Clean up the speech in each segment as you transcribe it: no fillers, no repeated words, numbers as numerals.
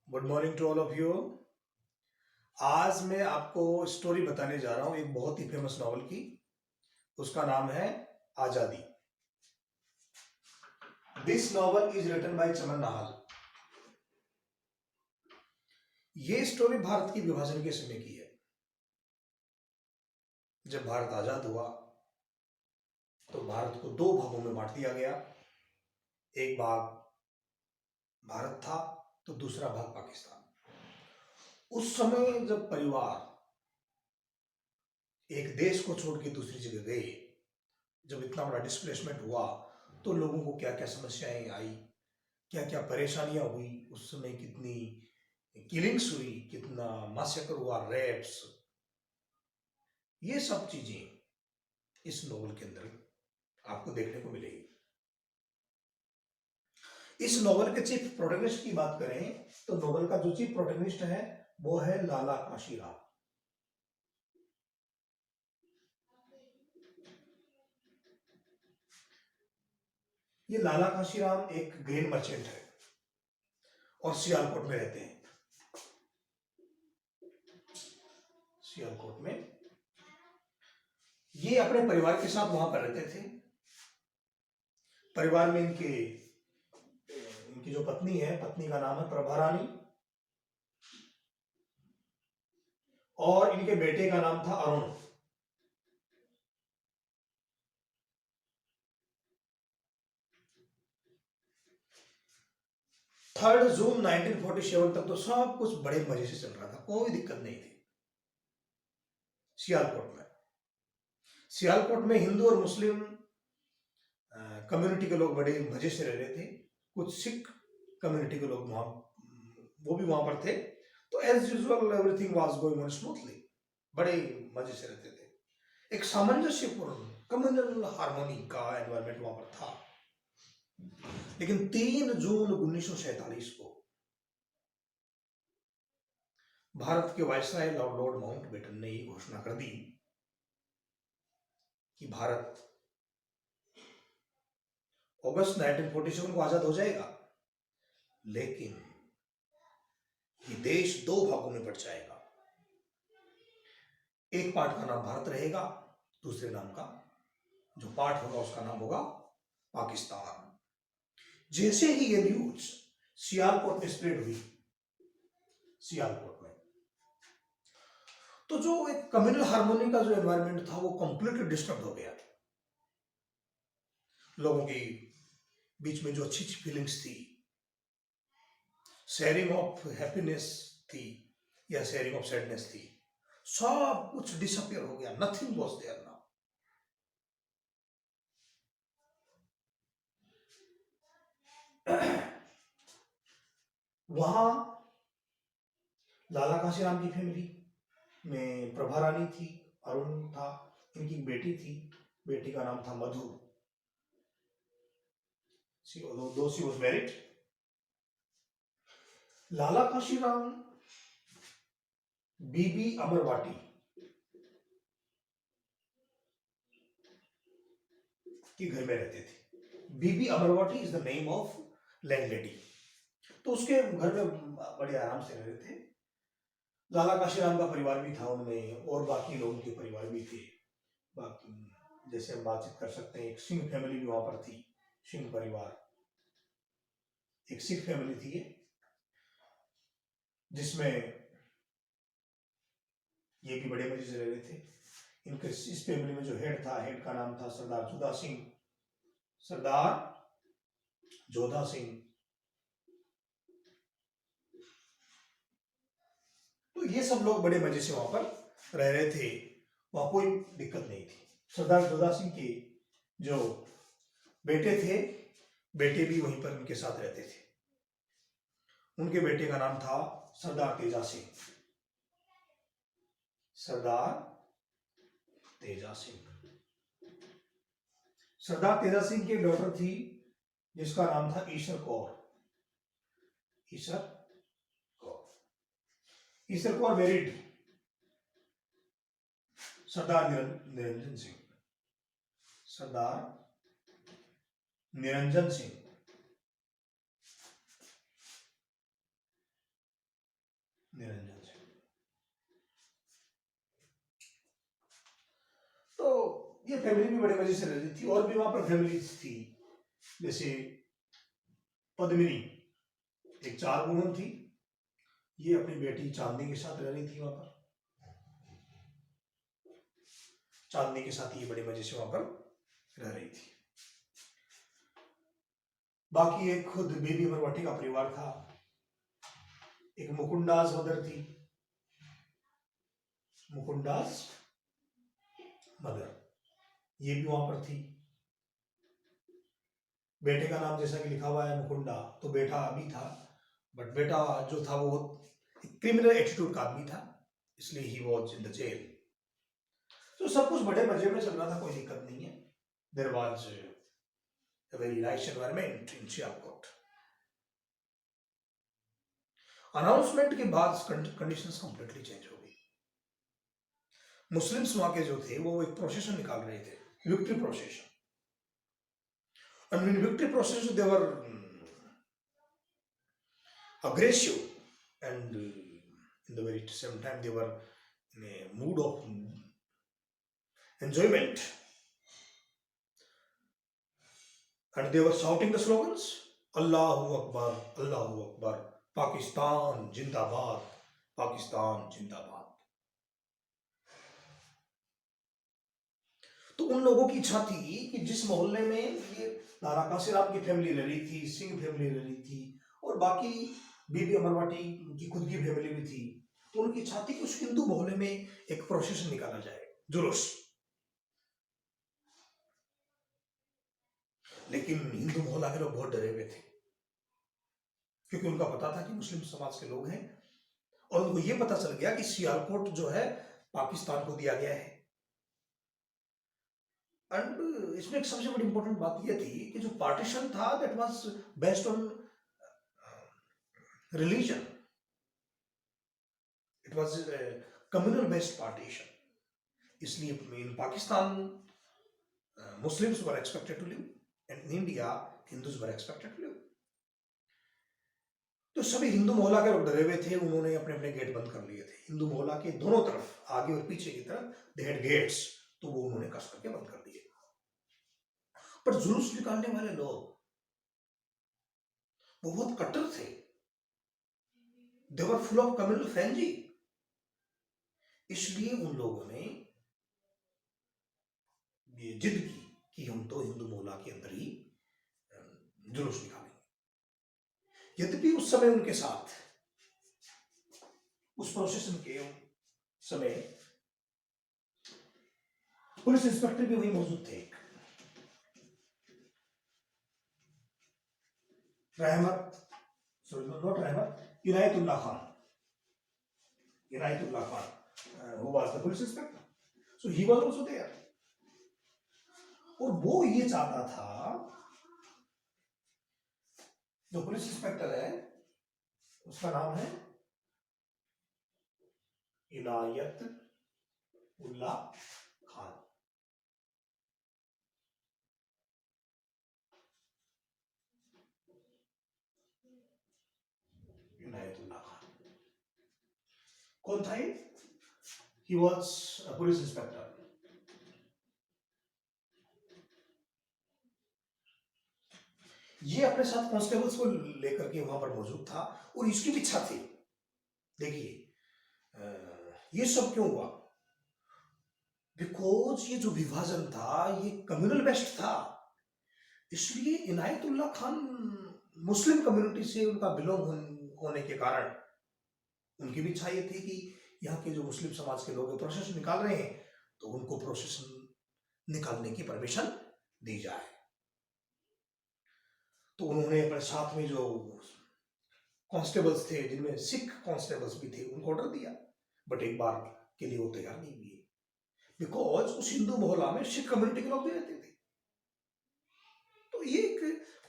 Good morning to all of you. आज मैं आपको स्टोरी बताने जा रहा हूं एक बहुत ही फेमस नॉवल की। उसका नाम है आजादी। This novel is written by Chaman Nahal. ये स्टोरी भारत की विभाजन के समय की है। जब भारत आजाद हुआ तो भारत को दो भागों में बांट दिया गया। एक भाग भारत था तो दूसरा भाग पाकिस्तान। उस समय जब परिवार एक देश को छोड़ के दूसरी जगह गए, जब इतना बड़ा डिस्प्लेसमेंट हुआ तो लोगों को क्या क्या समस्याएं आई, क्या क्या परेशानियां हुई, उस समय कितनी किलिंग्स हुई, कितना मासकर हुआ, रेप्स, ये सब चीजें इस नोवेल के अंदर आपको देखने को मिलेगी। इस नोवेल के चीफ प्रोटैगनिस्ट की बात करें तो नोवेल का जो चीफ प्रोटैगनिस्ट है वो है लाला काशीराम। ये लाला काशीराम एक ग्रेन मर्चेंट है और सियालकोट में रहते हैं। सियालकोट में ये अपने परिवार के साथ वहां पर रहते थे। परिवार में इनकी जो पत्नी है, पत्नी का नाम है प्रभा रानी, और इनके बेटे का नाम था अरुण। 3 जून 1947 तक तो सब कुछ बड़े मजे से चल रहा था, कोई दिक्कत नहीं थी। सियालकोट में हिंदू और मुस्लिम कम्युनिटी के लोग बड़े मजे से रह रहे थे। कुछ सिख कम्युनिटी के लोग वहां, वो भी वहां पर थे। तो as usual everything was going on smoothly, बड़े मजे से रहते थे। एक सामंजस्यपूर्ण कम्युनल हार्मोनी का एनवायरनमेंट वहां पर था। लेकिन 3 जून 1947 को भारत के वायसराय लॉर्ड माउंटबेटन ने ये घोषणा कर दी कि भारत अगस्त 1947 को आजाद हो जाएगा, लेकिन ये देश दो भागों में बट जाएगा। एक पार्ट का नाम भारत रहेगा, दूसरे नाम का जो पार्ट होगा उसका नाम होगा पाकिस्तान। जैसे ही ये न्यूज सियालकोट में स्प्रेड हुई, सियालकोट में तो जो एक कम्युनल हार्मोनी का जो एनवायरनमेंट था वो कंप्लीटली डिस्टर्ब हो गया। लोगों की बीच में जो अच्छी अच्छी फीलिंग्स थी, शेयरिंग ऑफ हैप्पीनेस थी या शेयरिंग ऑफ सैडनेस थी, सब कुछ डिसअपियर हो गया। Nothing was there now. वहां लाला काशीराम की फैमिली में प्रभा रानी थी, अरुण था, इनकी बेटी थी, बेटी का नाम था Madhu. Though she was married. Lala Kashiram Bibi Amarwati के घर में रहते थे। Bibi Amarwati is the name of landlady. तो उसके घर में बड़े आराम से रह रहे थे। लाला काशीराम का परिवार भी था उनमें, और बाकी लोगों के परिवार भी थे। बाकी जैसे हम बातचीत कर सकते हैं, एक सिंह फैमिली भी वहां पर थी, सिंह परिवार, एक सिख फैमिली थी जिसमें ये भी बड़े मजे से रह रहे थे। इनके इस फैमिली में जो हेड था, हेड का नाम था सरदार जोधा सिंह। सरदार जोधा सिंह। तो ये सब लोग बड़े मजे से वहां पर रह रहे थे, वहां कोई दिक्कत नहीं थी। सरदार जोधा सिंह के जो बेटे थे, बेटे भी वहीं पर उनके साथ रहते थे। उनके बेटे का नाम था सरदार तेजा सिंह। सरदार तेजा सिंह। सरदार तेजा सिंह की डॉटर थी जिसका नाम था ईश्वर कौर। ईश्वर कौर। ईश्वर कौर मैरिड सरदार निरंजन सिंह। सरदार निरंजन सिंह। निरंजन से। तो ये फैमिली भी बड़े मजे से रहती थी, और भी वहां पर फैमिलीज थी, जैसे पद्मिनी एक चार वुमन थी, ये अपनी बेटी चांदनी के साथ रह रही थी वहां पर। चांदनी के साथ ये बड़े मजे से वहां पर रह रही थी। बाकी एक खुद बेबी अमरवटी का परिवार था, एक मुकुंदास मदर थी, मुकुंदास मदर, ये भी वहां पर थी। बेटे का नाम जैसा कि लिखा हुआ है मुकुंदा, तो बेटा अभी था, बट बेटा जो था वो क्रिमिनल एटीट्यूड का आदमी था, इसलिए he was in the jail. तो सब कुछ बड़े मजे में चल रहा था, कोई दिक्कत नहीं है। There was a very nice environment in Sialkot. Announcement के बाद कंडीशंस कंप्लीटली चेंज हो गई। मुस्लिम्स वहां के जो थे वो एक प्रोसेशन निकाल रहे थे, victory procession, and in victory procession they were aggressive, and in the very same time they were in a mood of enjoyment, and they were shouting the slogans, Allahu Akbar, Allahu Akbar, Pakistan Jindabad, Pakistan Jindabad। तो उन लोगों की इच्छा थी कि जिस मोहल्ले में ये नाना काशीराम की फैमिली रह रही थी, सिंह फैमिली रह रही थी, और बाकी बीबी अमरवाटी की खुद की फैमिली भी थी, तो उनकी इच्छा थी कि उस हिंदू मोहल्ले में एक प्रोसेशन निकाला जाए, जुलूस। लेकिन हिंदू मोहल्ला के लोग बहुत डरे हुए थे, क्योंकि उनका पता था कि मुस्लिम समाज के लोग हैं, और उनको ये पता चल गया कि सियालकोट जो है पाकिस्तान को दिया गया है। एंड इसमें एक सबसे बड़ी इंपॉर्टेंट बात यह थी कि जो पार्टीशन था that was based on religion, it was communal based partition. इसलिए in Pakistan Muslims were expected to live, and in India Hindus were expected to live. तो सभी हिंदू मोहल्ला के लोग डरे हुए थे, उन्होंने अपने अपने गेट बंद कर लिए थे। हिंदू मोहल्ला के दोनों तरफ, आगे और पीछे की तरफ दे हैड गेट्स, तो वो उन्होंने कस करके बंद कर दिए। पर जुलूस निकालने वाले लोग वो बहुत कट्टर थे, they were full of communal frenzy. इसलिए उन लोगों ने ये जिद की कि हम तो हिंदू मोहल्ला के अंदर ही जुलूस निकालेंगे। यद्यपि उस समय उनके साथ, उस प्रोसेशन के समय पुलिस इंस्पेक्टर भी वही मौजूद थे, रहमत, सॉरी नॉट रहमत, Inayatullah Khan, Inayatullah Khan who was the police inspector, so he was also there। और वो ये चाहता था, जो पुलिस इंस्पेक्टर है उसका नाम है इनायत उल्लाह खान, इनायतुल्लाह खान कौन था ये? He was a police inspector। ये अपने साथ कांस्टेबल्स को लेकर के वहां पर मौजूद था, और इसकी भी इच्छा थी। देखिए ये सब क्यों हुआ? बिकॉज ये जो विभाजन था ये कम्युनल बेस्ड था, इसलिए इनायतुल्लाह खान मुस्लिम कम्युनिटी से उनका बिलोंग होने के कारण उनकी भी इच्छा ये थी कि यहाँ के जो मुस्लिम समाज के लोग प्रोसेशन निकाल रहे हैं तो उनको प्रोसेशन निकालने की परमिशन दी जाए। तो उन्होंने अपने साथ में जो कांस्टेबल्स थे, जिनमें सिख कांस्टेबल्स भी थे, उनको ऑर्डर दिया, बट एक बार के लिए वो तैयार नहीं हुए, बिकॉज उस हिंदू मोहल्ला में सिख कम्युनिटी के लोग भी रहते थे। तो ये एक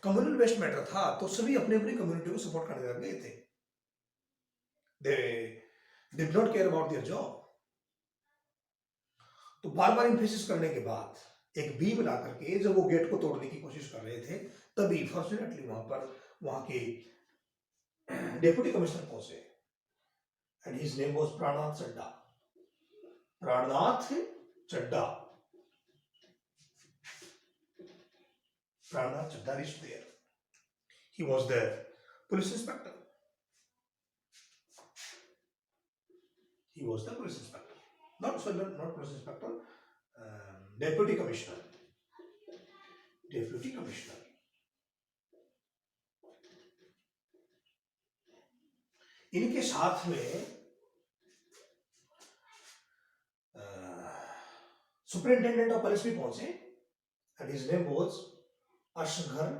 कम्युनल बेस्ड मैटर था, तो सभी अपने अपनी कम्युनिटी को सपोर्ट करने लग गए थे। They did not care about their job. तो बार बार इन्फेसिस करने के बाद एक बीम ला करके जब वो गेट को तोड़ने की कोशिश कर रहे थे, तभी फॉर्चुनेटली वहां के डेप्यूटी कमिश्नर पहुंचे, and his name was Pranath Chadda. Pranath Chadda. Pranath Chadda reached there. He was the police inspector. He was the police inspector. Not police inspector. Deputy commissioner. Deputy commissioner. इनके साथ में superintendent of police भी पहुंचे and his name was Asgar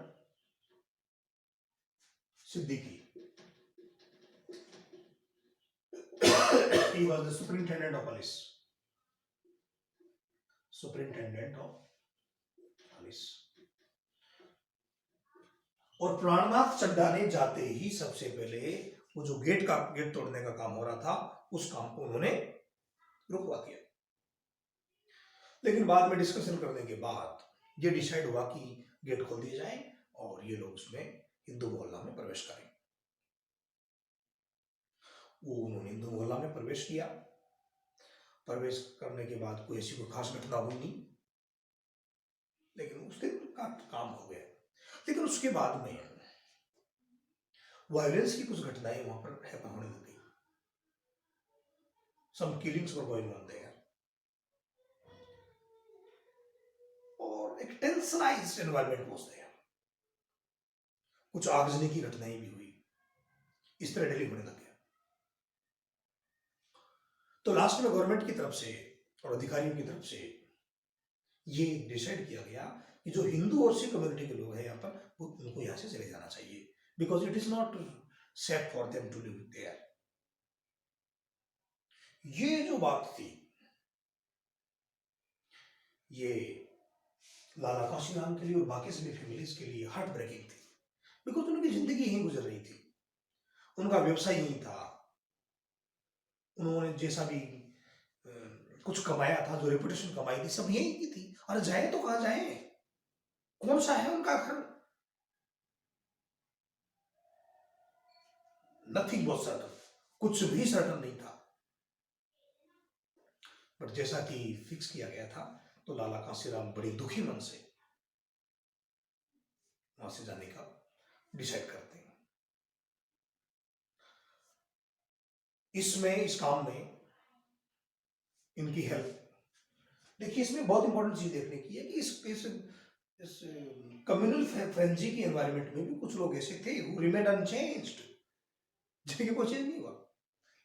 Siddiqui. He was the superintendent of police. Superintendent of police. और प्राणनाथ चड्ढा ने जाते ही सबसे पहले वो जो गेट तोड़ने का काम हो रहा था उस काम को उन्होंने रुकवा दिया. लेकिन बाद में डिस्कशन करने के बाद ये डिसाइड हुआ कि गेट खोल दिए जाए और ये लोग उसमें हिंदू मोहल्ला में प्रवेश करें. वो उन्होंने हिंदू मोहल्ला में प्रवेश किया. प्रवेश करने के बाद कोई ऐसी कोई खास घटना हुई नहीं, लेकिन उस दिन का काम हो गया. लेकिन उसके बाद में वायलेंस की कुछ घटनाएं वहां पर हैपन होने लग गई. Some killings were going on there और एक टेंशनाइज्ड एनवायरनमेंट वाज देयर. कुछ आगजनी की घटनाएं भी हुई. इस तरह डेली होने लग गया. तो लास्ट में गवर्नमेंट की तरफ से और अधिकारियों की तरफ से ये डिसाइड किया गया कि जो हिंदू और सिख कम्युनिटी के लोग हैं यहाँ पर उनको यहाँ से चले जाना चाहिए, because it is not safe for them to live there. ये जो बात थी ये लाला काशीराम के लिए और बाकी सभी फैमिलीज के लिए हार्ट ब्रेकिंग थी, बिकॉज उनकी जिंदगी यहीं गुजर रही थी. उनका व्यवसाय यहीं था. उन्होंने जैसा भी कुछ कमाया था, जो रेपुटेशन कमाई थी, सब यहीं की थी. अरे जाए तो कहाँ जाए, कौन सा है उनका घर? Nothing was certain. कुछ भी सर्टन नहीं था. बट जैसा कि फिक्स किया गया था तो लाला काशीराम बड़ी दुखी मन से वहां से जाने का डिसाइड करते हैं. इसमें इस काम में इनकी हेल्प देखिए. इसमें बहुत इंपॉर्टेंट चीज देखने की है कि इस कम्युनल फ्रेंजी की एनवायरनमेंट में भी कुछ लोग ऐसे थे हु रिमेन्ड अनचेंज्ड, जिनके कोई चेंज नहीं हुआ.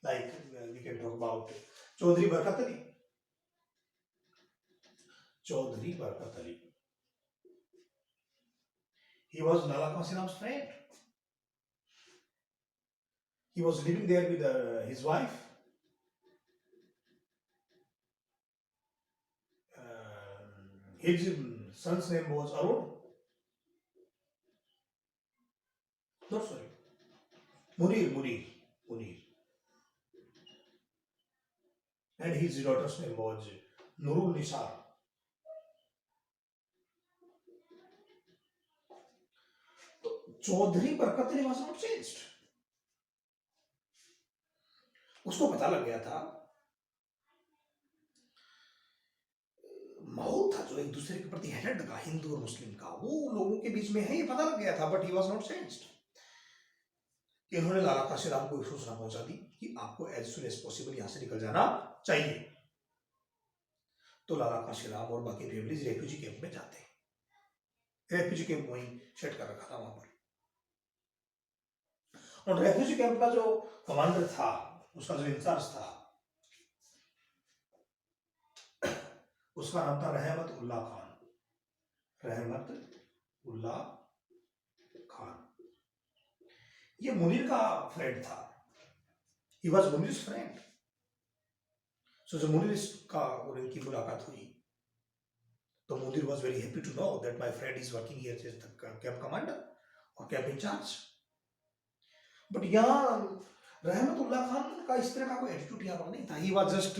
Like we can talk about Chaudhary Barkat Ali. Chaudhary Barkat Ali, he was Lala Kassiram's friend. He was living there with his wife. His son's name was Arun. No, sorry. Munir. And his daughter's name was Nurul Nisar. Chaudhary Barkat Ali was not changed. उसको पता लग गया था, माहौल था जो एक दूसरे के प्रति हेटेड का, हिंदू और मुस्लिम का, वो लोगों के बीच में है, ये पता लग गया था. But he was not changed. इन्होंने लाला काशीराम को सूचना पहुंचा दी कि आपको एज सुन एज पॉसिबल यहां से निकल जाना चाहिए. तो लाला काशीराम और बाकी फैमिलीज रेफ्यूजी कैंप में जाते हैं. रेफ्यूजी कैंप वहीं सेट कर रखा था वहां पर. और रेफ्यूजी कैंप का जो कमांडर था, उसका जो इंचार्ज था, उसका नाम था रहमत उल्ला खान. रहमत उल्ला खान. ये मुनीर का फ्रेंड था. He was मुनीर्स friend. सो जब मुनीर का और इनकी मुलाकात हुई तो Munir was very happy to know that my friend is working here as the camp commander और कैंप इंचार्ज. बट यहाँ रहमतुल्ला खान का इस तरह का कोई एटीट्यूड यहाँ पर नहीं था. He was just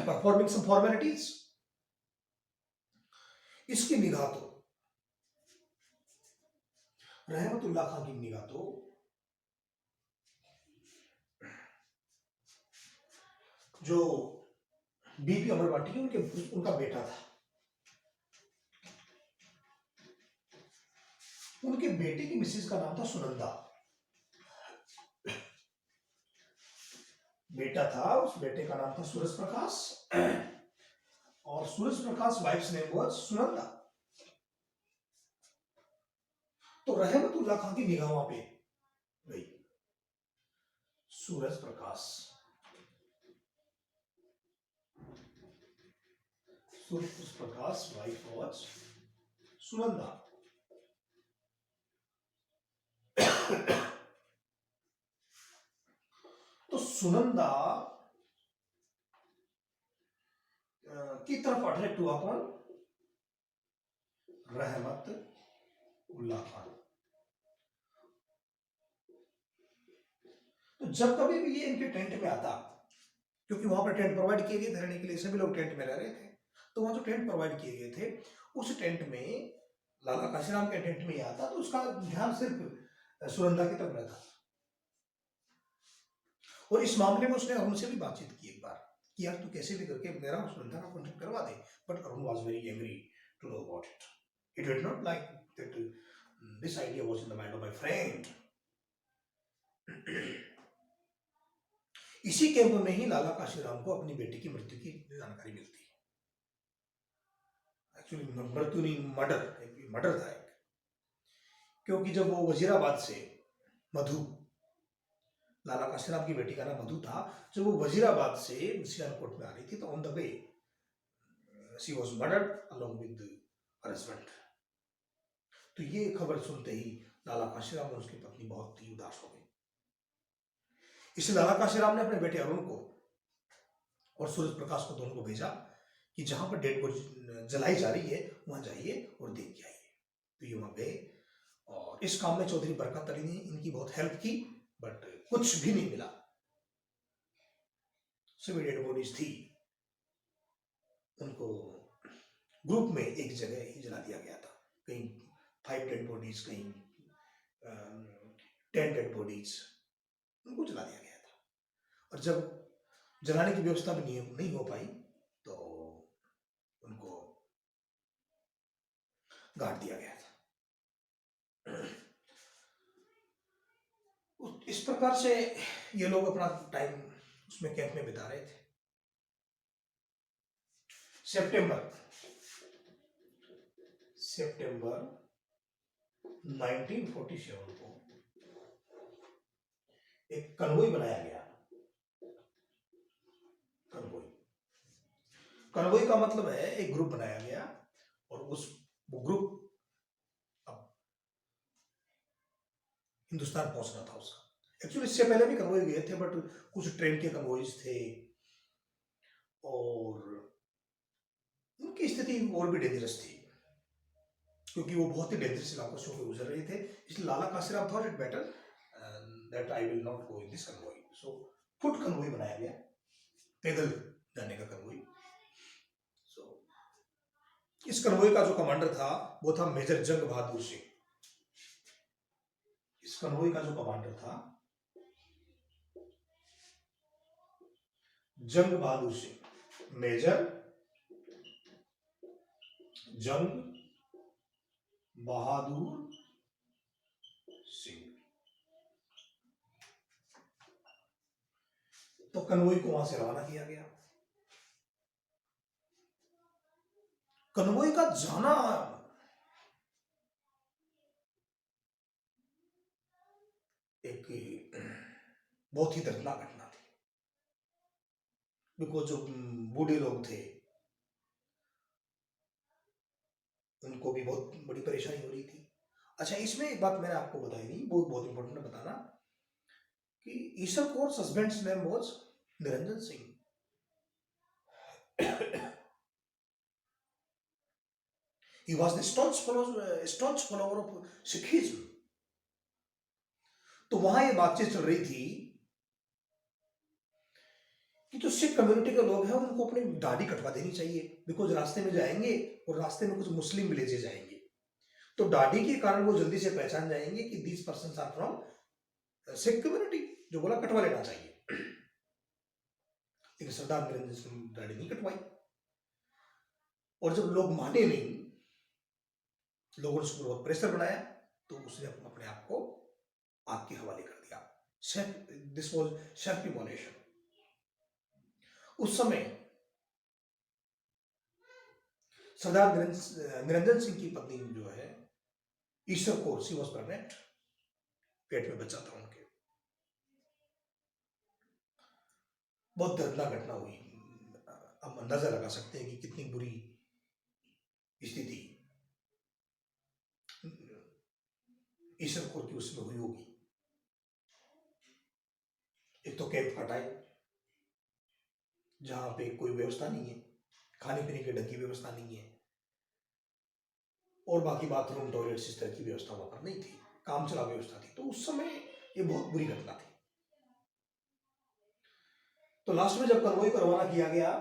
performing some formalities. इसकी निगाह तो रहमतुल्ला खान की निगाह तो जो बीपी अमरवाटी उनके उनका बेटा था, उनके बेटे की मिसेज का नाम था सुनंदा। बेटा था, उस बेटे का नाम था सूरज प्रकाश, और Suraj Prakash wives name was Sunanda. तो रहमतुल्लाह खान की निगाह वहां पे गई। Suraj Prakash, Suraj Prakash wife was Sunanda. तो सुनंदा की तरफ अट्रैक्ट हुआ कौन? रहमत उल्लाह खान। तो जब कभी भी ये इनके टेंट में आता, क्योंकि वहां पर टेंट प्रोवाइड किए गए थे रहने के लिए, सभी लोग टेंट में रह रहे थे, तो वहां जो टेंट प्रोवाइड किए गए थे उस टेंट में लाला काशीराम के टेंट में ही आता, तो उसका ध्यान सिर्फ सुनंदा की तरफ रहता। और इस मामले में उसने अरुण से भी बातचीत की एक बार कि यार तू कैसे भी करके मेरा सुनंदा का कॉन्टेक्ट करवा दे, but Arun was very angry to know about it. He did not like that this idea was in the mind of my friend. इसी कैंप में ही लाला काशीराम को अपनी बेटी की मृत्यु की जानकारी मिलती है। एक्चुअली मृत्यु नहीं, मर्डर था एक, क्योंकि जब वो वजीराबाद से मधु, लाला काशीराम की बेटी का नाम मधु था, जब वो वजीराबाद से सियालकोट में आ रही थी तो on the way she was murdered along with her husband. तो ये खबर सुनते ही लाला काशीराम और उसकी पत्नी बहुत ही उदास हो गई। इसलिए लाला काशीराम ने अपने बेटे अरुण को और सूरज प्रकाश को, दोनों को भेजा कि जहां पर डेड बॉडी जलाई जा रही है वहां जाइए और देख के आइए। तो ये वहां गए और इस काम में चौधरी बरकत अली ने इनकी बहुत हेल्प की, बट कुछ भी नहीं मिला। सभी डेड बॉडीज थी, उनको ग्रुप में एक जगह ही जला दिया गया था। कहीं 5 डेड बॉडीज, कहीं 10 डेड बॉडीज, उनको जला दिया गया था। और जब जलाने की व्यवस्था भी नहीं हो पाई तो उनको गाड़ दिया गया था। इस प्रकार से ये लोग अपना टाइम उसमें कैंप में बिता रहे थे। सितंबर 1947 को एक कन्वॉय बनाया गया। कन्वॉय का मतलब है एक ग्रुप बनाया गया और वो ग्रुप अब हिंदुस्तान पहुंचना था उसका। एक्चुअली इससे पहले भी कन्वॉय गए थे, बट कुछ ट्रेन के कन्वॉयज थे और उनकी स्थिति और भी डेंजरस थी, क्योंकि वो बहुत ही डेंजरस इलाकों से होकर गुजर रहे थे। इसलिए Lala Kashiram thought it better that I will not go in this convoy. So foot convoy बनाया गया, पैदल जाने का कन्वॉय। सो इस कन्वॉय का जो कमांडर था वो था मेजर जंग बहादुर सिंह। इस कन्वॉय का जो कमांडर था जंग बहादुर सिंह, मेजर जंग बहादुर सिंह। तो कन्वॉय को वहां से रवाना किया गया। कन्वॉय का जाना एक बहुत ही दर्दनाक घटना थी, बिकॉज जो बूढ़े लोग थे उनको भी बहुत बड़ी परेशानी हो रही थी। अच्छा, इसमें एक बात मैंने आपको बताई नहीं, वो बहुत इंपॉर्टेंट है बताना, कि ईश्वर कौर's husband's name was Niranjan Singh. He was the staunch follower of Sikhism। तो वहां ये बातचीत चल रही थी कि जो सिख कम्युनिटी के लोग हैं उनको अपनी दाढ़ी कटवा देनी चाहिए, बिकॉज रास्ते में जाएंगे और रास्ते में कुछ मुस्लिम विलेजेस आएंगे, तो दाढ़ी के कारण वो जल्दी से पहचान जाएंगे कि these persons are from Sikh community. जो बोला कटवा लेना चाहिए। लेकिन सरदार निरंजन सिंह ने दाढ़ी नहीं कटवाई। और जब लोग माने नहीं, लोगों ने उसको बहुत प्रेशर बनाया, तो उसने अपने आप को आग के हवाले कर दिया। This was self immolation. उस समय सरदार निरंजन सिंह की पत्नी जो है ईश्वर कौर, सी वॉज प्रेग्नेंट, पेट में बच्चा था उनके। बहुत दर्दनाक घटना हुई। अब अंदाजा लगा सकते हैं कि कितनी बुरी स्थिति ईश्वर कौर की उसमें हुई होगी। एक तो कैंप का टाइम, जहां पे कोई व्यवस्था नहीं है, खाने पीने की ढंग की व्यवस्था नहीं है, और बाकी बाथरूम टॉयलेट इस तरह की व्यवस्था वहां पर नहीं थी, काम चला व्यवस्था थी। तो उस समय ये बहुत बुरी घटना थी। तो लास्ट में जब कन्वॉय को रवाना किया गया,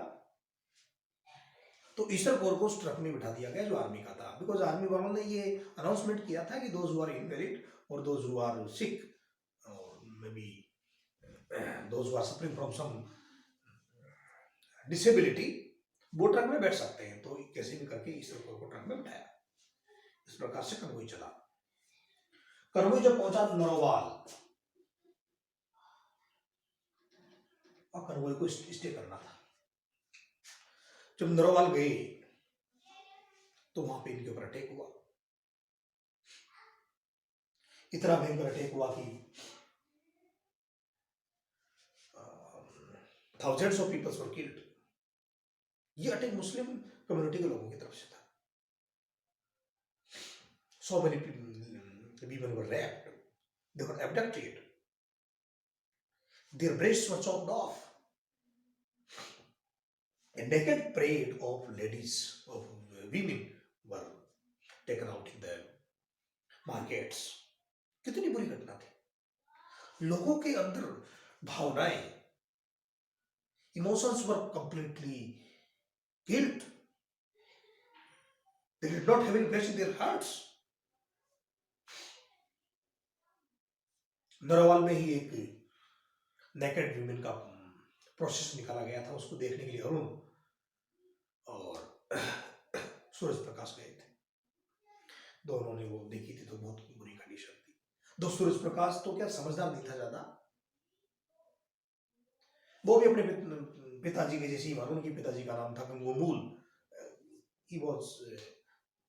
तो ईश्वर कौर को उस ट्रक में बिठा दिया गया जो आर्मी का था, बिकॉज आर्मी वालों ने ये अनाउंसमेंट किया था कि दोज हु आर इनवैलिड और दोज हु आर सिक और may be those who are suffering from some disability, वो ट्रक में बैठ सकते हैं। तो कैसे भी करके ईश्वर कौर को ट्रक में बिठाया। इस प्रकार से कन्वॉय चला। कन्वॉय जब पहुंचा नरोवाल, और कन्वॉय को स्टे करना था। जब नरोवाल गए तो वहां पे इनके ऊपर अटैक हुआ। इतना भयंकर अटैक हुआ कि thousands of peoples were killed. ये अटैक मुस्लिम कम्युनिटी के लोगों की तरफ से था। So many women were raped. They were abducted. Their breasts were chopped off. A naked parade of ladies, of women were taken out in the markets. कितनी बुरी घटना थी। लोगों के अंदर भावनाएं, emotions were completely killed. They did not have any place in their hearts. Narowal में ही एक नेकेड वीमेन का प्रोसेस निकाला गया था। उसको देखने के लिए अरुण और सूरज प्रकाश गए थे। दोनों ने वो देखी थी तो बहुत बुरी कंडीशन थी। दो सूरज प्रकाश तो क्या समझदार नहीं था ज्यादा, वो भी अपने पिताजी के जैसे ही, अरुण के पिताजी का नाम था Gangomul. He was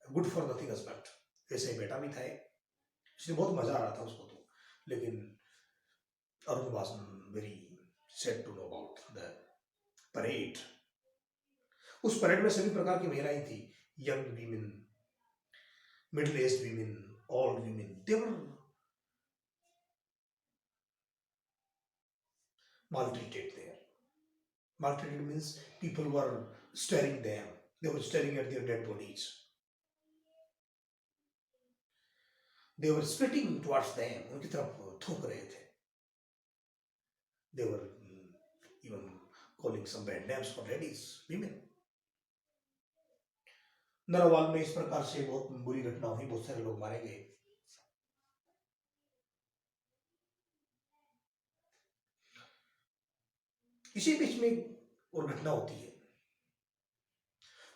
good for nothing husband, ऐसे ही बेटा भी था। इसलिए बहुत मजा आ रहा था उसको तो। लेकिन Arun was very sad to know about the parade. उस परेड में सभी प्रकार की महिलाएं थी, young women, middle aged women, old women. They were maltreated there. Maltreated means people were staring them. They were staring at their dead bodies. They were spitting towards them. उनकी तरफ थूक रहे थे। They were even calling some bad names for ladies, women. Narwal में इस प्रकार से बहुत बुरी घटना हुई, बहुत सारे लोग मारे गए। इसी बीच में और घटना होती है।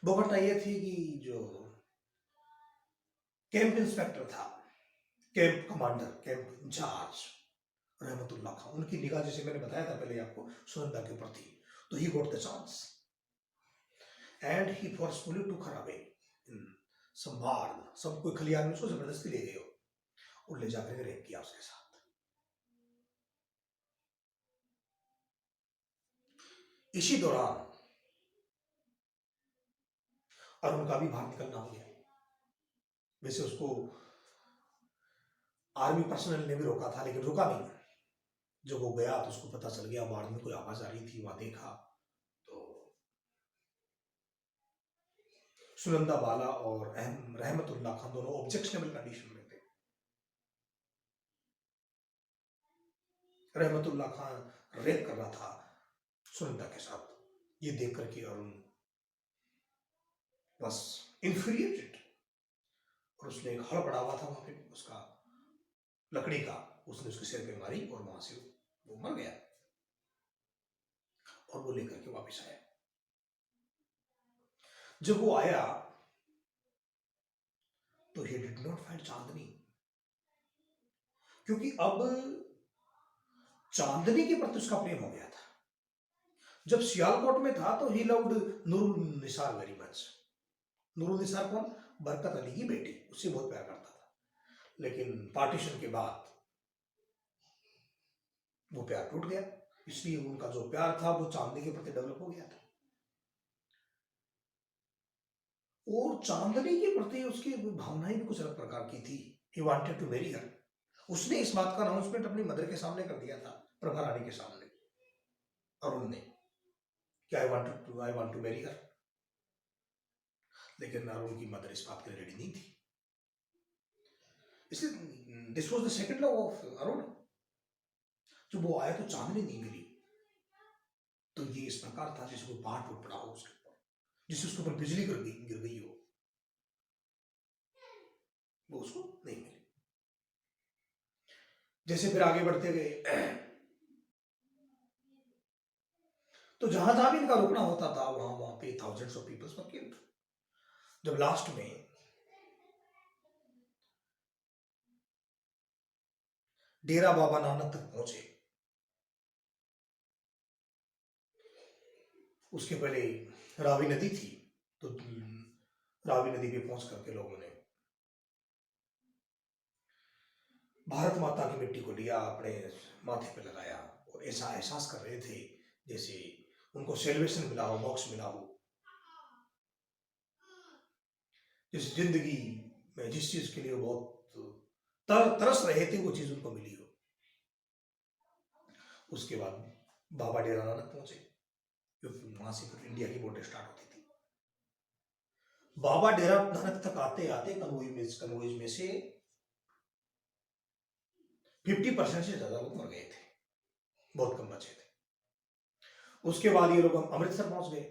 वो घटना यह थी कि जो कैंप इंस्पेक्टर था, कैंप कमांडर, कैंप इंचार्ज रहमतुल्लाह खान, उनकी निगाह जैसे मैंने बताया था पहले आपको सुनंदा के ऊपर थी। तो he got the chance and he forcefully to खराबे इन संभाल, सब कोई खलियान में उसको जबरदस्ती ले गए और ले जाकर रेप किया उसके साथ। इसी दौरान अरुण का भी बाहर निकलना हो गया। वैसे उसको आर्मी पर्सनल ने भी रोका था, लेकिन रुका नहीं। जब वो गया तो उसको पता चल गया, बाहर में कोई आवाज आ रही थी, वहां देखा तो सुनंदा बाला और रहमतुल्लाह खान दोनों ऑब्जेक्शनेबल कंडीशन में थे। रहमतुल्लाह खान रेप कर रहा था सुनंदा के साथ। ये देख करके अरुण बस इंफ्यूरिएटेड, और उसने एक हड़ पड़ा हुआ था वहां पे उसका लकड़ी का, उसने उसके सिर पे मारी और वहां से वो मर गया। और वो लेकर के वापस आया। जब वो आया तो ही डिड नॉट फाइंड चांदनी, क्योंकि अब चांदनी के प्रति उसका प्रेम हो गया था। जब सियालकोट में था तो he loved Nurul Nisar very much. Nurul Nisar कौन? बरकत अली की बेटी, उससे बहुत प्यार करता था। लेकिन पार्टीशन के बाद वो प्यार टूट गया, इसलिए उनका जो प्यार था वो चांदनी के प्रति डेवलप हो गया था। और चांदनी के प्रति उसकी भावनाएं भी कुछ अलग प्रकार की थी। He wanted to marry her. उसने इस बात का अनाउंसमेंट अपनी मदर के सामने कर दिया था, प्रभा रानी के सामने, अरुण ने, कि I want to marry her. लेकिन अरुण की मदर इस बात के लिए रेडी नहीं थी। इसलिए this was the second love of Arun. जब वो आया तो चांदनी नहीं मिली, तो ये इस प्रकार था जैसे कोई पहाड़ टूट पड़ा हो उसके ऊपर, जिससे उसके ऊपर बिजली गिर गई हो, वो उसको नहीं मिली। जैसे फिर आगे बढ़ते गए तो जहां जहां भी इनका रुकना होता था वहां पे thousands of peoples were killed. जब लास्ट में डेरा बाबा नानक तक पहुंचे, उसके पहले रावी नदी थी, तो रावी नदी पे पहुंच करके लोगों ने भारत माता की मिट्टी को लिया, अपने माथे पे लगाया और ऐसा एहसास कर रहे थे जैसे उनको सेलिब्रेशन मिला हो, मोक्ष मिला हो। जिस जिंदगी में जिस चीज के लिए वो बहुत तरस रहे थे वो चीज उनको मिली हो। उसके बाद बाबा डेरा नानक पहुंचे, क्योंकि वहां से फिर इंडिया की बॉर्डर स्टार्ट होती थी। बाबा डेरा नानक तक आते आते कन्वॉइज में से 50% से ज्यादा लोग मर गए थे, बहुत कम बचे थे। उसके बाद ये लोग अमृतसर पहुंच गए।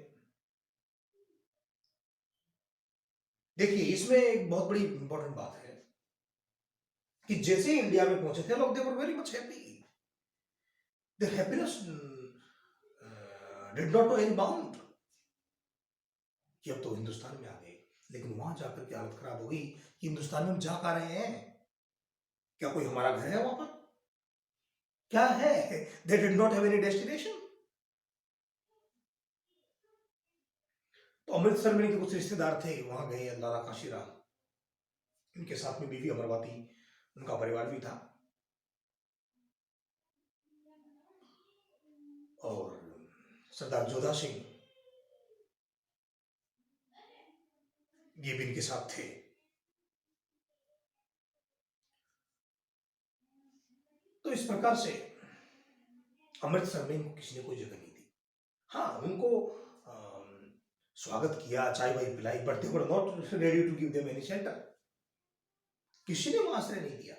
देखिए इसमें एक बहुत बड़ी इंपॉर्टेंट बात है कि जैसे इंडिया में पहुंचे थे लोग, they were very much happy. Their happiness did not know any bound, कि अब तो हिंदुस्तान में आ गए। लेकिन वहां जाकर के हालत खराब हो गई कि हिंदुस्तान में हम जा पा रहे हैं, क्या कोई हमारा घर है वहां पर? क्या है? They did not have any destination. तो अमृतसर में इनके कुछ रिश्तेदार थे, वहां गए, लाला काशीराम, इनके साथ में बीवी अमरवती, उनका परिवार भी था, और सरदार जोधा सिंह ये भी इनके साथ थे। तो इस प्रकार से अमृतसर में इनको किसी ने कोई जगह नहीं दी। हाँ, उनको स्वागत किया, चाय वाय पिलाई, but they were not ready to give them any shelter. किसी ने वहां आश्रय नहीं दिया।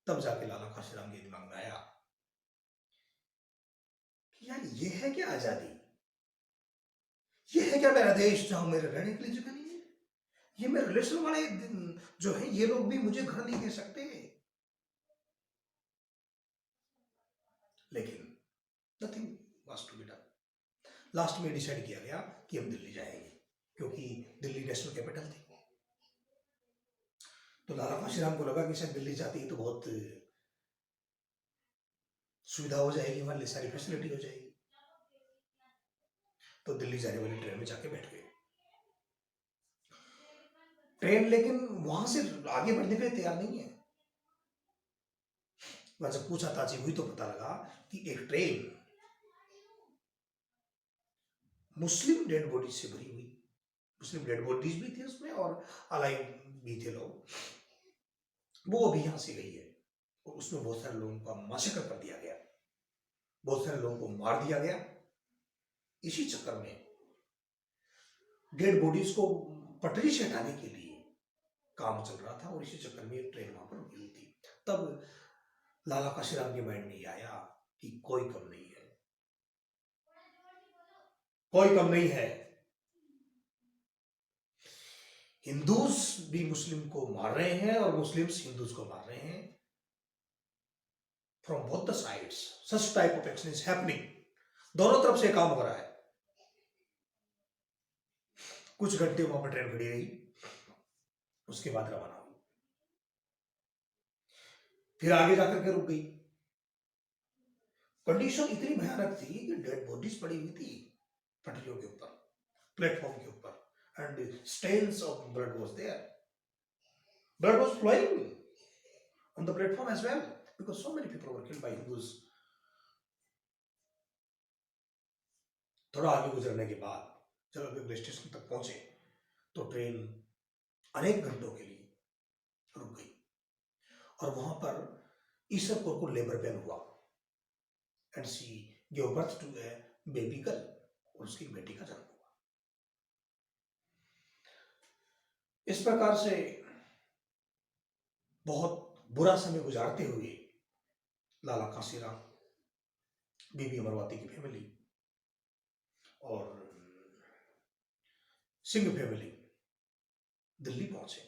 तब जाके लाला काशीराम के दिमाग में आया कि यार ये है क्या आजादी, ये है क्या मेरा देश जहां मेरे रहने के लिए जगह नहीं है? ये मेरे रिलेशन वाले जो है ये लोग भी मुझे घर नहीं दे सकते। लेकिन nothing was to be done. Last में डिसाइड किया गया कि हम दिल्ली जाएंगे, क्योंकि दिल्ली नेशनल कैपिटल थी। तो लाला काशीराम को लगा कि शायद दिल्ली जाती है तो बहुत सुविधा हो जाएगी, वहां सारी फैसिलिटी हो जाएगी। तो दिल्ली जाने वाली ट्रेन में जाके बैठ गए। ट्रेन लेकिन वहां से आगे बढ़ने के लिए तैयार नहीं है। वहां जब पूछताछ हुई तो पता लगा कि एक ट्रेन मुस्लिम डेड बॉडी से भरी हुई, मुस्लिम डेड बॉडीज भी थी उसमें और अलाइव भी थे लोग, वो अभी यहां से गई है। और उसमें बहुत सारे लोगों का माशकर कर दिया गया, बहुत सारे लोगों को मार दिया गया। इसी चक्कर में डेड बॉडीज को पटरी से हटाने के लिए काम चल रहा था, और इसी चक्कर में ट्रेन वहां पर रुकी हुई थी। तब लाला काशीराम के माइंड में आया कि कोई कम नहीं है, कोई कम नहीं है। हिंदूज भी मुस्लिम को मार रहे हैं और मुस्लिम्स हिंदूज को मार रहे हैं। From both the sides such type of action is happening. दोनों तरफ से काम हो रहा है। कुछ घंटे वहां पर ट्रेन खड़ी रही, उसके बाद रवाना हुई, फिर आगे जाकर के रुक गई। कंडीशन इतनी भयानक थी कि डेड बॉडीज पड़ी हुई थी पटरियों के ऊपर, प्लेटफॉर्म के ऊपर, and stains of blood was there, blood was flowing on the platform as well, because so many people were killed by Hindus. थोड़ा आगे गुजरने के बाद जब रेलवे स्टेशन तक पहुंचे तो ट्रेन अनेक घंटों के लिए रुक गई, और वहां पर ईश्वर कौर को लेबर पेन हुआ, and she give birth to a baby girl, और उसकी बेटी का जन्म हुआ। इस प्रकार से बहुत बुरा समय गुजारते हुए लाला काशीराम, बीबी अमरवती की फैमिली और सिंह फैमिली दिल्ली पहुंचे।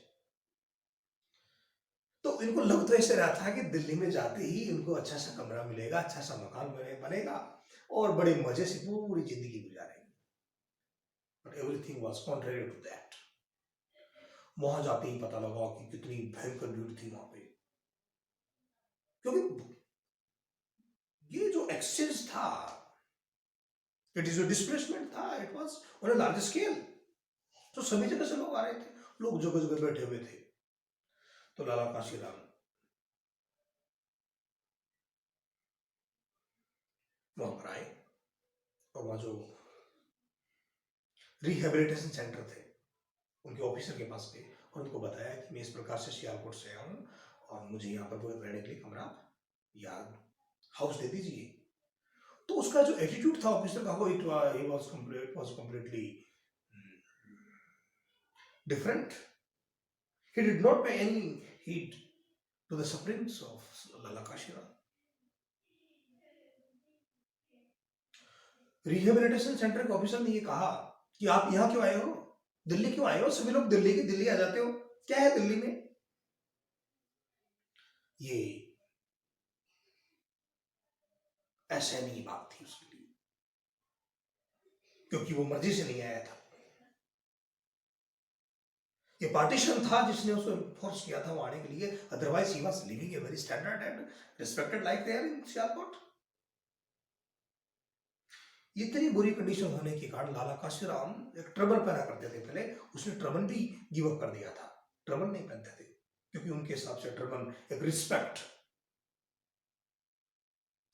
तो इनको लग तो ऐसे रहा था कि दिल्ली में जाते ही इनको अच्छा सा कमरा मिलेगा, अच्छा सा मकान बनेगा और बड़े मजे से पूरी जिंदगी गुजारेंगे। But everything was contrary to that. वहां जाते ही पता लगा कि कितनी भयंकर भीड़ थी वहां पे, क्योंकि ये जो एक्सचेंज था, इट इज जो डिस्प्लेसमेंट था, it was on a large scale. तो सभी जगह से लोग आ रहे थे, लोग जगह जगह बैठे हुए थे। तो लाला काशीराम वहां पर आए और वहां जो रिहेबिलिटेशन सेंटर थे उनके ऑफिसर के पास गए और उनको बताया कि मैं इस प्रकार से सियालकोट से आया हूँ और मुझे यहाँ पर रहने के लिए कमरा या हाउस दे दीजिए। तो उसका जो एटीट्यूड था ऑफिसर का, वो it was completely different. He did not pay any heed to the sufferings of Lala Kashiram. Rehabilitation centre के ऑफिसर ने ये कहा कि आप यहाँ क्यों आए हो, दिल्ली क्यों आए हो, सभी लोग दिल्ली की दिल्ली आ जाते हो, क्या है दिल्ली में। ये असहनीय की बात थी उसके लिए, क्योंकि वो मर्जी से नहीं आया था। ये पार्टीशन था जिसने उसको फोर्स किया था वहां आने के लिए, otherwise he was living a very standard and respected life there in Sialkot. इतनी बुरी कंडीशन होने के कारण लाला काशीराम एक ट्रबल पहना करते थे, पहले उसने ट्रबल भी गिव अप कर दिया था, ट्रबल नहीं पहनते थे क्योंकि उनके हिसाब से ट्रबल एक रिस्पेक्ट,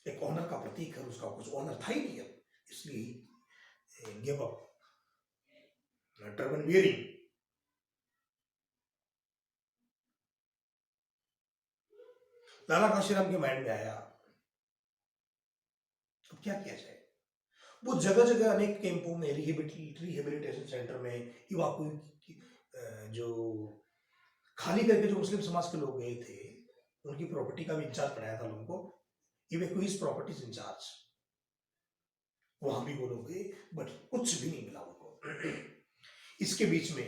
एक ऑनर का प्रतीक है, उसका कुछ ऑनर था ही नहीं है, इसलिए गिव अप ट्रबल वियरिंग। लाला काशीराम के माइंड में आया अब क्या किया जाए। वो जगह जगह अनेक कैंपों में, रिहेबिलिटेशन सेंटर में, इवाकुई जो खाली करके जो मुस्लिम समाज के लोग गए थे उनकी प्रॉपर्टी का भी इंचार्ज बनाया था लोगों को, इवैक्यूइज प्रॉपर्टीज इंचार्ज, वहां भी वो लोग गए बट कुछ भी नहीं मिला उनको। इसके बीच में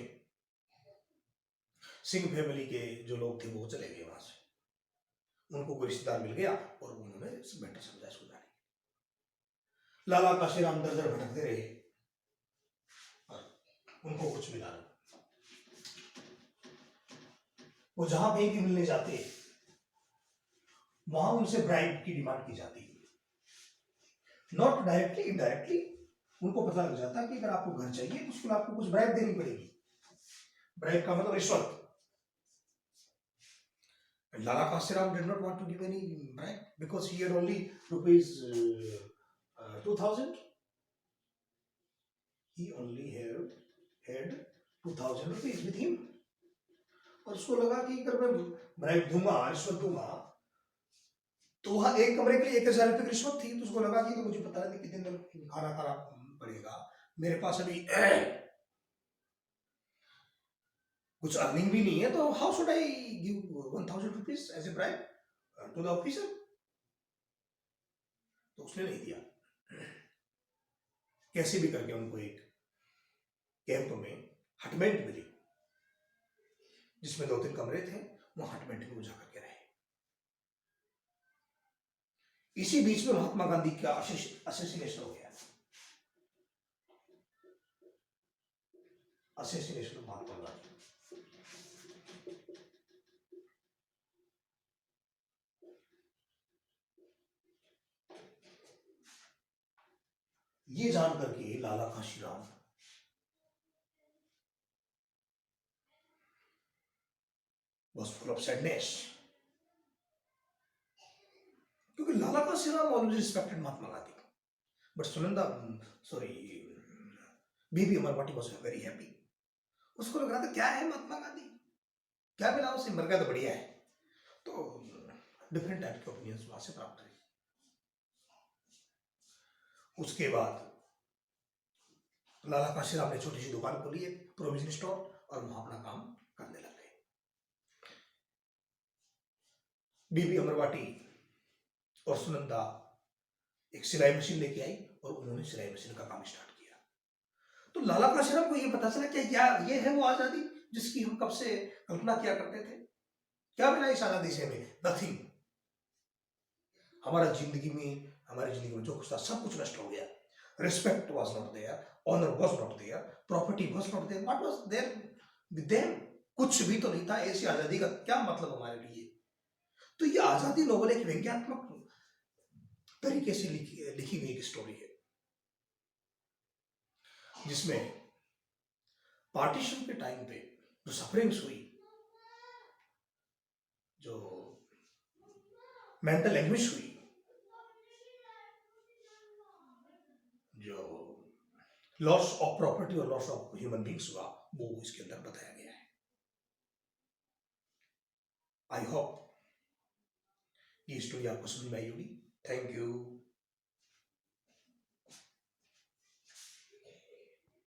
सिंह फैमिली के जो लोग थे वो चले गए वहां से, उनको कोई रिश्तेदार मिल गया और उन्होंने बेटर समझा इसको जाने। लाला काशीराम दर दर भटकते रहे और उनको कुछ मिला नहीं। वो जहां कहीं भी मिलने जाते वहां उनसे ब्राइब की डिमांड की जाती, नॉट डायरेक्टली, इनडायरेक्टली उनको पता लग जाता कि अगर आपको घर चाहिए तो उसके लिए आपको कुछ ब्राइब देनी पड़ेगी। ब्राइब का मतलब रिश्वत। Lala Kasiram did not want to give any bribe because he had only rupees 2000. He only had 2000 rupees with him. और उसको लगा कि अगर मैं ब्राइब दूंगा, रिश्वत दूंगा, तो वहां एक कमरे के लिए 1000 रुपए की रिश्वत थी, तो उसको लगा कि तो मुझे पता नहीं कितने दिन खाना खाना पड़ेगा, मेरे पास अभी कुछ अर्निंग भी नहीं है, तो how should I give 1000 rupees as a bribe to the officer. तो उसने नहीं दिया। कैसे भी करके उनको एक कैंप में हटमेंट मिली जिसमें 2-3 कमरे थे, वहां हटमेंट में जा करके रहे। इसी बीच में महात्मा गांधी का असेसिनेशन हो गया। Assassination of Mahatma Gandhi. ये जान करके लाला Kashiram was full of sadness, क्योंकि Lala Kashiram always respected Mahatma Gandhi, but Sunanda, sorry, Bibi Amarwati was very happy. उसको लग रहा था क्या है महात्मा गांधी, क्या मिला उसे, मर गया तो बढ़िया है। तो डिफरेंट टाइप के ओपिनियंस वहां से प्राप्त हुए। उसके बाद लाला काशीराम ने छोटी सी दुकान खोली, एक प्रोविजन स्टोर, और वहां अपना काम करने लग गए। बीबी अमरवाटी और सुनंदा एक सिलाई मशीन लेके आई और उन्होंने सिलाई मशीन का काम स्टार्ट किया। तो लाला काशीराम को ये पता चला कि क्या ये है वो आजादी जिसकी हम कब से कल्पना किया करते थे। क्या मिला इस आजादी से हमें? नथिंग। हमारी जिंदगी में जो कुछ था सब कुछ नष्ट हो गया। Respect was not there, honour was not there, property was not there, what was there with them? कुछ भी तो नहीं था। ऐसी आजादी का क्या मतलब हमारे लिए? तो ये आजादी नोवेल एक व्यंग्यात्मक तरीके से लिखी गई एक स्टोरी है, जिसमें पार्टीशन के टाइम पे जो सफरिंग्स हुई, जो मेंटल एंग्विश हुई, जो लॉस ऑफ प्रॉपर्टी और लॉस ऑफ ह्यूमन बींग्स हुआ, वो इसके अंदर बताया गया है। आई होप ये स्टोरी आपको समझ में आई होगी। Thank you.